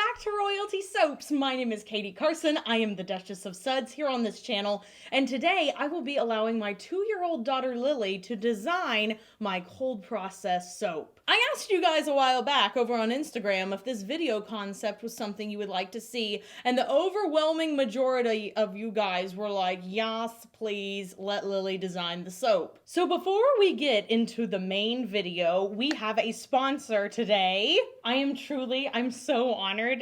back to Royalty Soaps. My name is Katie Carson. I am the Duchess of Suds here on this channel, and today I will be allowing my 2-year-old daughter Lily to design my cold process soap. I asked you guys a while back over on Instagram if this video concept was something you would like to see, and the overwhelming majority of you guys were like, yes, please let Lily design the soap. So before we get into the main video, we have a sponsor today. I'm so honored.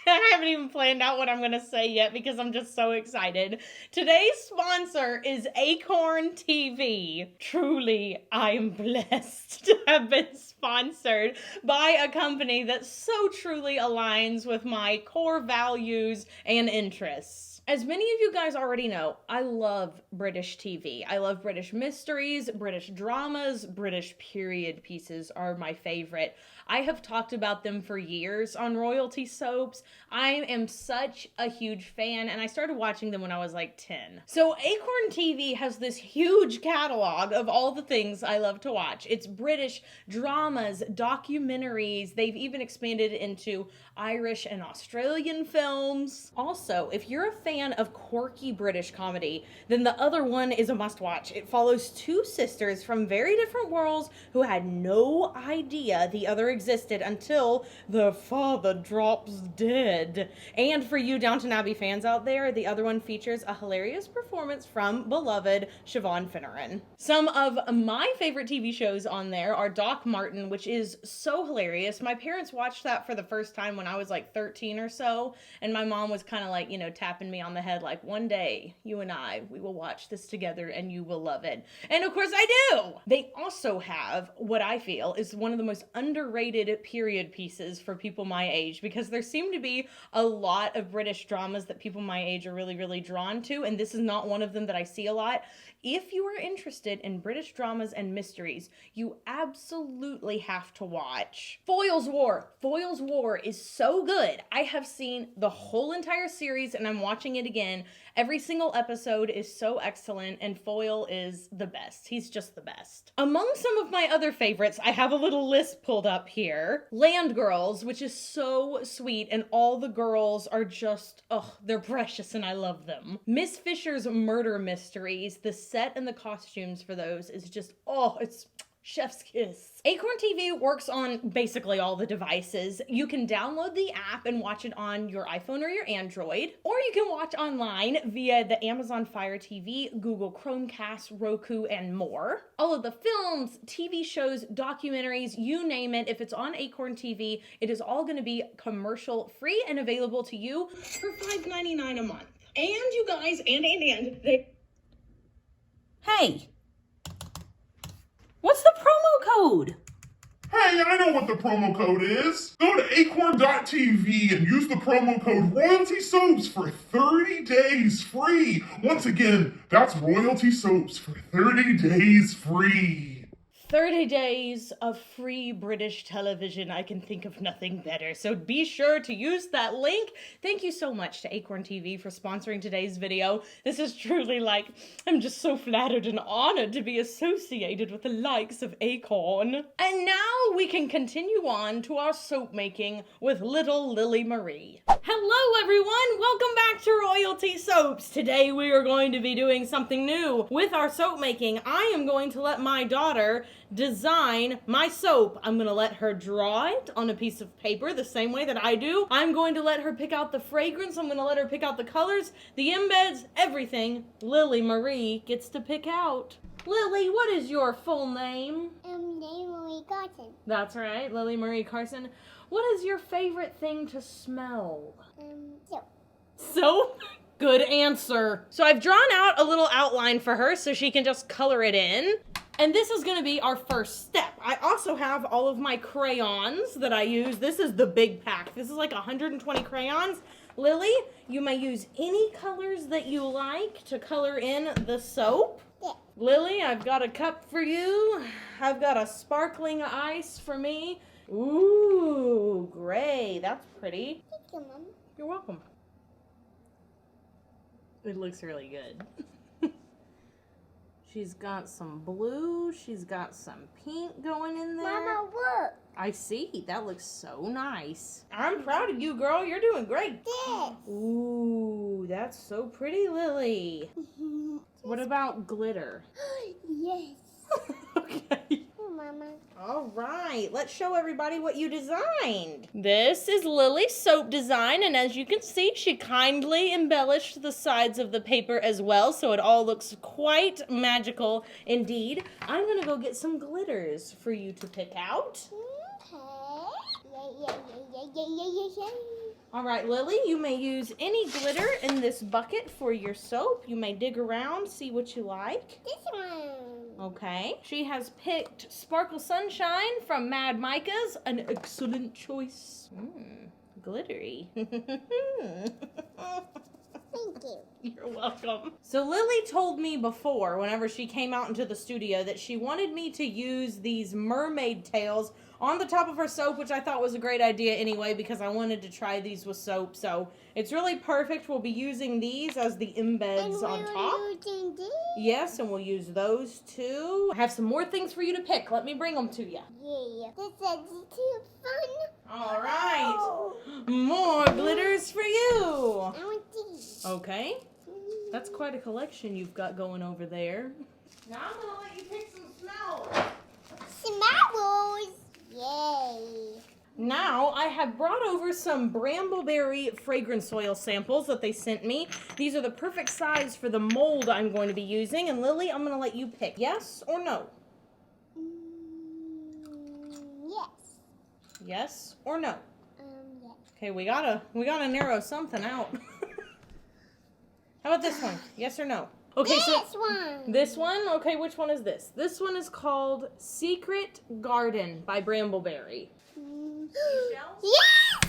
I haven't even planned out what I'm going to say yet because I'm just so excited. Today's sponsor is Acorn TV. Truly, I am blessed to have been sponsored by a company that so truly aligns with my core values and interests. As many of you guys already know, I love British TV. I love British mysteries, British dramas, British period pieces are my favorite. I have talked about them for years on Royalty Soaps. I am such a huge fan, and I started watching them when I was like 10. So Acorn TV has this huge catalog of all the things I love to watch. It's British dramas, documentaries. They've even expanded into Irish and Australian films. Also, if you're a fan of quirky British comedy, then the other one is a must-watch. It follows two sisters from very different worlds who had no idea the other existed until their father drops dead. And for you Downton Abbey fans out there, the other one features a hilarious performance from beloved Siobhan Finneran. Some of my favorite TV shows on there are Doc Martin, which is so hilarious. My parents watched that for the first time when I was like 13 or so, and my mom was kind of like, tapping me on the head like, one day, you and we will watch this together and you will love it. And of course I do! They also have what I feel is one of the most underrated period pieces for people my age, because there seem to be a lot of British dramas that people my age are really, really drawn to, and this is not one of them that I see a lot. If you are interested in British dramas and mysteries, you absolutely have to watch Foyle's War. Foyle's War is so good. I have seen the whole entire series and I'm watching it again. Every single episode is so excellent, and Foyle is the best. He's just the best. Among some of my other favorites, I have a little list pulled up here. Land Girls, which is so sweet, and all the girls are just, they're precious and I love them. Miss Fisher's Murder Mysteries, the set and the costumes for those is just, it's chef's kiss. Acorn TV works on basically all the devices. You can download the app and watch it on your iPhone or your Android, or you can watch online via the Amazon Fire TV, Google Chromecast, Roku, and more. All of the films, TV shows, documentaries, you name it, if it's on Acorn TV, it is all going to be commercial free and available to you for $5.99 a month. And you guys, Hey! What's the promo code? Hey, I know what the promo code is. Go to acorn.tv and use the promo code Royalty Soaps for 30 days free. Once again, that's Royalty Soaps for 30 days free. 30 days of free British television. I can think of nothing better. So be sure to use that link. Thank you so much to Acorn TV for sponsoring today's video. This is truly I'm just so flattered and honored to be associated with the likes of Acorn. And now we can continue on to our soap making with little Lily Marie. Hello everyone, welcome back to Royalty Soaps. Today we are going to be doing something new with our soap making. I am going to let my daughter design my soap. I'm going to let her draw it on a piece of paper the same way that I do. I'm going to let her pick out the fragrance. I'm going to let her pick out the colors, the embeds, everything Lily Marie gets to pick out. Lily, what is your full name? Lily Marie Carson. That's right, Lily Marie Carson. What is your favorite thing to smell? Soap. Soap? Good answer. So I've drawn out a little outline for her so she can just color it in. And this is gonna be our first step. I also have all of my crayons that I use. This is the big pack. This is like 120 crayons. Lily, you may use any colors that you like to color in the soap. Yeah. Lily, I've got a cup for you. I've got a sparkling ice for me. Ooh, gray. That's pretty. Thank you, Mom. You're welcome. It looks really good. She's got some blue. She's got some pink going in there. Mama, look. I see. That looks so nice. I'm proud of you, girl. You're doing great. This. Ooh, that's so pretty, Lily. What about glitter? Yes. Okay. Oh, Mama. All right, let's show everybody what you designed. This is Lily's soap design, and as you can see, she kindly embellished the sides of the paper as well, so it all looks quite magical indeed. I'm gonna go get some glitters for you to pick out. Okay. Yeah. All right, Lily, you may use any glitter in this bucket for your soap. You may dig around, see what you like. This one. Okay. She has picked Sparkle Sunshine from Mad Micah's, an excellent choice. Glittery. Thank you. You're welcome. So Lily told me before, whenever she came out into the studio, that she wanted me to use these mermaid tails on the top of her soap, which I thought was a great idea anyway, because I wanted to try these with soap. So it's really perfect. We'll be using these as the embeds on top. Using these? Yes, and we'll use those too. I have some more things for you to pick. Let me bring them to you. Yeah. This is too fun. All right. Oh. More glitters for you. I want these. Okay. That's quite a collection you've got going over there. Now I'm going to let you pick some smells. Smells. Yay. Now I have brought over some Brambleberry fragrance oil samples that they sent me. These are the perfect size for the mold I'm going to be using. And Lily, I'm going to let you pick. Yes or no? Yes. Yes or no? Yes. Okay, we gotta narrow something out. How about this one? Yes or no? Okay, This one. This one? Okay, which one is this? This one is called Secret Garden by Brambleberry. Seashells? Yes!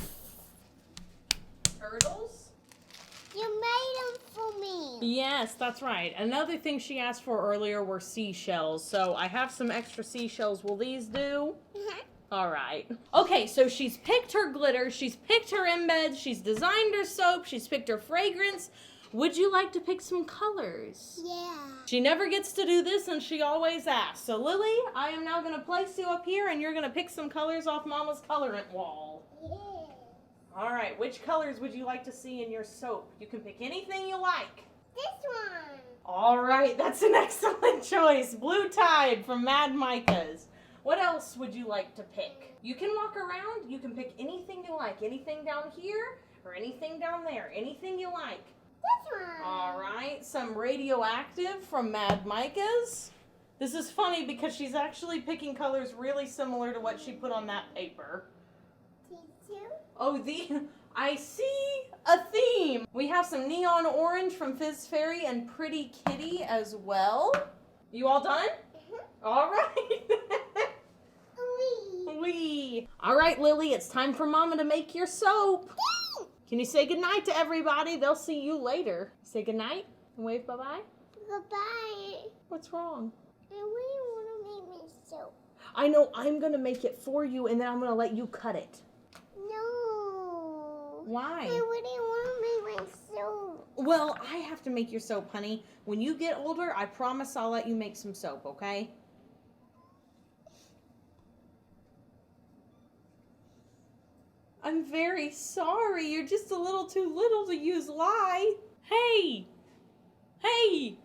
Turtles? You made them for me. Yes, that's right. Another thing she asked for earlier were seashells. So I have some extra seashells. Will these do? All right. Okay, so she's picked her glitter. She's picked her embeds. She's designed her soap. She's picked her fragrance. Would you like to pick some colors? Yeah. She never gets to do this, and she always asks. So, Lily, I am now going to place you up here, and you're going to pick some colors off Mama's colorant wall. Yeah. All right, which colors would you like to see in your soap? You can pick anything you like. This one. All right, that's an excellent choice. Blue Tide from Mad Micah's. What else would you like to pick? You can walk around. You can pick anything you like. Anything down here or anything down there. Anything you like. This one. All right, some Radioactive from Mad Micah's. This is funny because she's actually picking colors really similar to what she put on that paper. These two. Oh, I see a theme. We have some Neon Orange from Fizz Fairy and Pretty Kitty as well. You all done? All right. Wee. All right, Lily, it's time for Mama to make your soap. Can you say goodnight to everybody? They'll see you later. Say goodnight and wave bye-bye. Goodbye. What's wrong? I really want to make my soap. I know, I'm going to make it for you, and then I'm going to let you cut it. No. Why? I really want to make my soap. Well, I have to make your soap, honey. When you get older, I promise I'll let you make some soap, okay? I'm very sorry. You're just a little too little to use lye. Hey! Hey!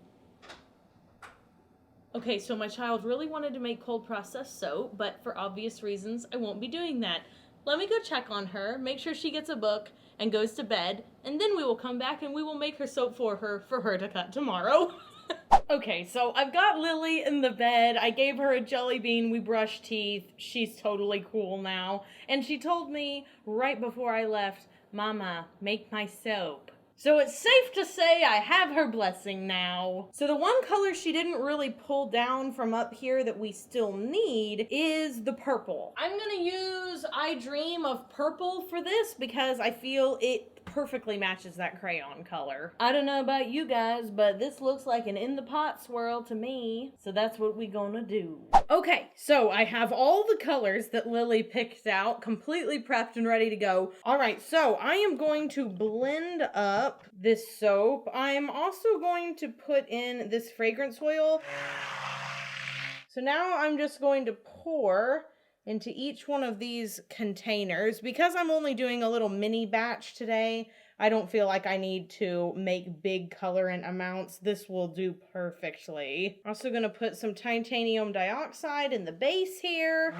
Okay, so my child really wanted to make cold processed soap, but for obvious reasons, I won't be doing that. Let me go check on her, make sure she gets a book and goes to bed, and then we will come back and we will make her soap for her to cut tomorrow. Okay, so I've got Lily in the bed. I gave her a jelly bean. We brushed teeth. She's totally cool now. And she told me right before I left, Mama, make my soap. So it's safe to say I have her blessing now. So the one color she didn't really pull down from up here that we still need is the purple. I'm gonna use I Dream of Purple for this because I feel it perfectly matches that crayon color. I don't know about you guys, but this looks like an in the pot swirl to me. So that's what we gonna do. Okay, so I have all the colors that Lily picked out completely prepped and ready to go. All right, so I am going to blend up this soap. I am also going to put in this fragrance oil. So now I'm just going to pour into each one of these containers. Because I'm only doing a little mini batch today, I don't feel like I need to make big colorant amounts. This will do perfectly. Also gonna put some titanium dioxide in the base here.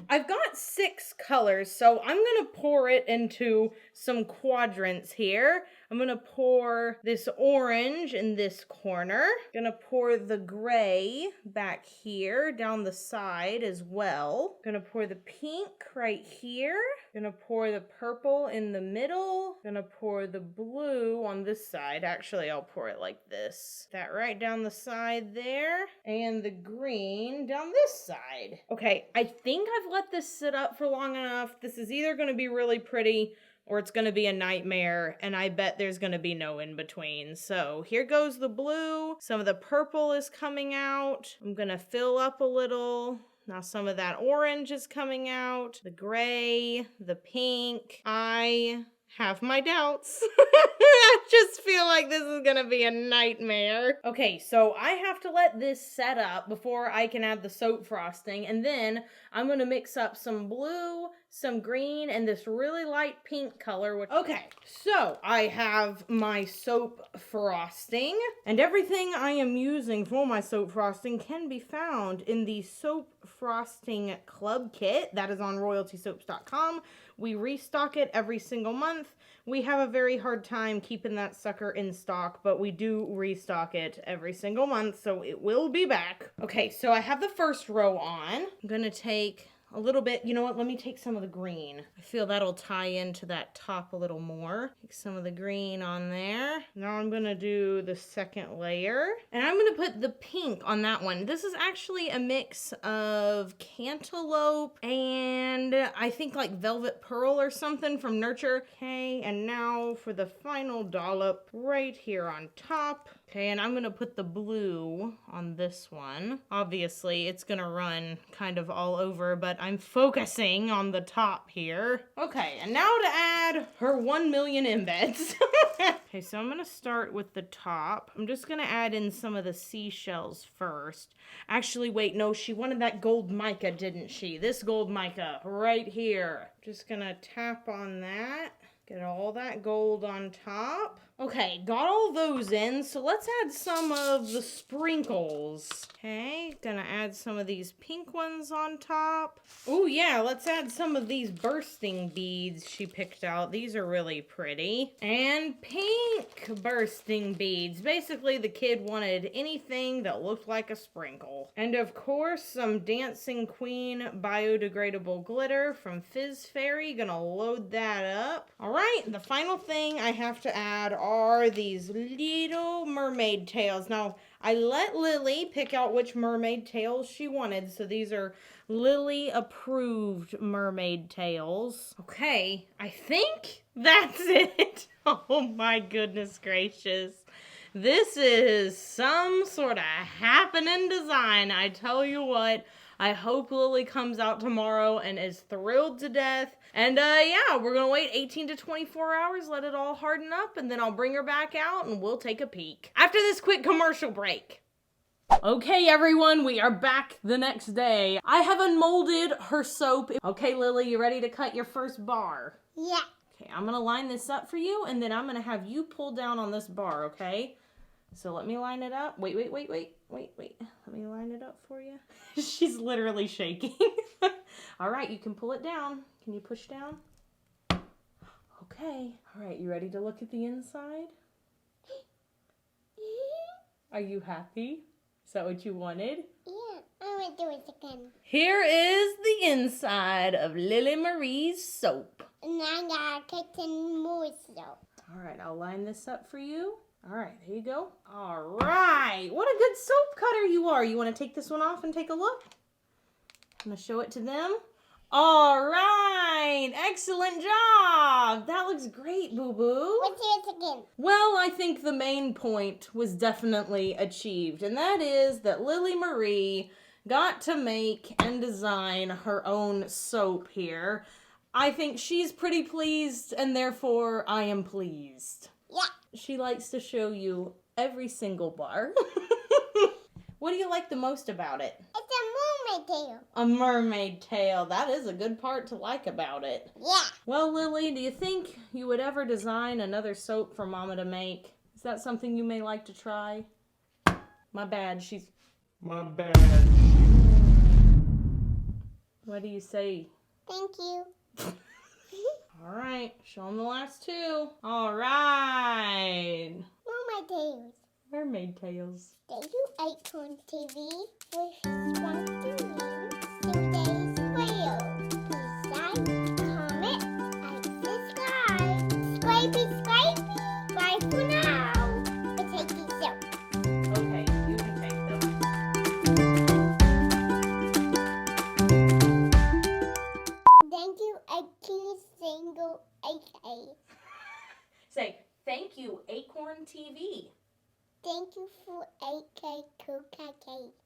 I've got 6 colors, so I'm gonna pour it into some quadrants here. I'm gonna pour this orange in this corner. Gonna pour the gray back here down the side as well. Gonna pour the pink right here. Gonna pour the purple in the middle. Gonna pour the blue on this side. Actually, I'll pour it like this. That right down the side there. And the green down this side. Okay, I think I've let this sit up for long enough. This is either gonna be really pretty or it's gonna be a nightmare, and I bet there's gonna be no in between. So here goes the blue. Some of the purple is coming out. I'm gonna fill up a little. Now some of that orange is coming out. The gray, the pink. I have my doubts. I just feel like this is gonna be a nightmare. Okay, so I have to let this set up before I can add the soap frosting, and then I'm gonna mix up some blue, some green, and this really light pink color. Okay, so I have my soap frosting, and everything I am using for my soap frosting can be found in the soap frosting club kit that is on royaltysoaps.com. We restock it every single month. We have a very hard time keeping that sucker in stock, but we do restock it every single month, so it will be back. Okay, so I have the first row on. I'm gonna take a little bit, you know what, let me take some of the green. I feel that'll tie into that top a little more. Take some of the green on there. Now I'm gonna do the second layer, and I'm gonna put the pink on that one. This is actually a mix of cantaloupe and I think like velvet pearl or something from Nurture. Okay, and now for the final dollop right here on top. Okay, and I'm gonna put the blue on this one. Obviously, it's gonna run kind of all over, but I'm focusing on the top here. Okay, and now to add her 1 million embeds. Okay, so I'm gonna start with the top. I'm just gonna add in some of the seashells first. Actually, wait, no, she wanted that gold mica, didn't she? This gold mica right here. Just gonna tap on that. Get all that gold on top. Okay, got all those in, so let's add some of the sprinkles. Okay, gonna add some of these pink ones on top. Oh yeah, let's add some of these bursting beads she picked out. These are really pretty. And pink bursting beads. Basically, the kid wanted anything that looked like a sprinkle. And of course, some Dancing Queen biodegradable glitter from Fizz Fairy. Gonna load that up. All right, the final thing I have to add are these little mermaid tails. Now, I let Lily pick out which mermaid tails she wanted, so these are Lily approved mermaid tails. Okay, I think that's it. Oh my goodness gracious. This is some sort of happening design. I tell you what, I hope Lily comes out tomorrow and is thrilled to death. And yeah, we're gonna wait 18 to 24 hours, let it all harden up, and then I'll bring her back out and we'll take a peek. After this quick commercial break. Okay, everyone, we are back the next day. I have unmolded her soap. Okay, Lily, you ready to cut your first bar? Yeah. Okay, I'm gonna line this up for you, and then I'm gonna have you pull down on this bar, okay? So let me line it up. Wait. Let me line it up for you. She's literally shaking. All right, you can pull it down. Can you push down? Okay. All right, you ready to look at the inside? Are you happy? Is that what you wanted? Yeah, I want to do it again. Here is the inside of Lily Marie's soap. And I got kitchen more soap. All right, I'll line this up for you. All right, there you go. All right, what a good soap cutter you are. You want to take this one off and take a look? I'm going to show it to them. All right, excellent job. job. That looks great, boo-boo. Let's do it again. Well, I think the main point was definitely achieved, and that is that Lily Marie got to make and design her own soap here. I think she's pretty pleased, and therefore I am pleased. Yeah. She likes to show you every single bar. What do you like the most about it? It's a mermaid tail. A mermaid tail. That is a good part to like about it. Yeah. Well, Lily, do you think you would ever design another soap for Mama to make? Is that something you may like to try? My bad, she's... My bad. What do you say? Thank you. All right, show them the last two. All right. Mermaid tails. Mermaid tails. Thank you, Acorn TV, for sponsoring today's video. Please like, comment, and subscribe. Scrapey. Bye for now. We'll take these out. Okay, you can take them. Thank you, 𝐂𝐴𝐚𝐿. Say, thank you, Acorn TV. Thank you for 𝐂𝐴𝐚𝐿.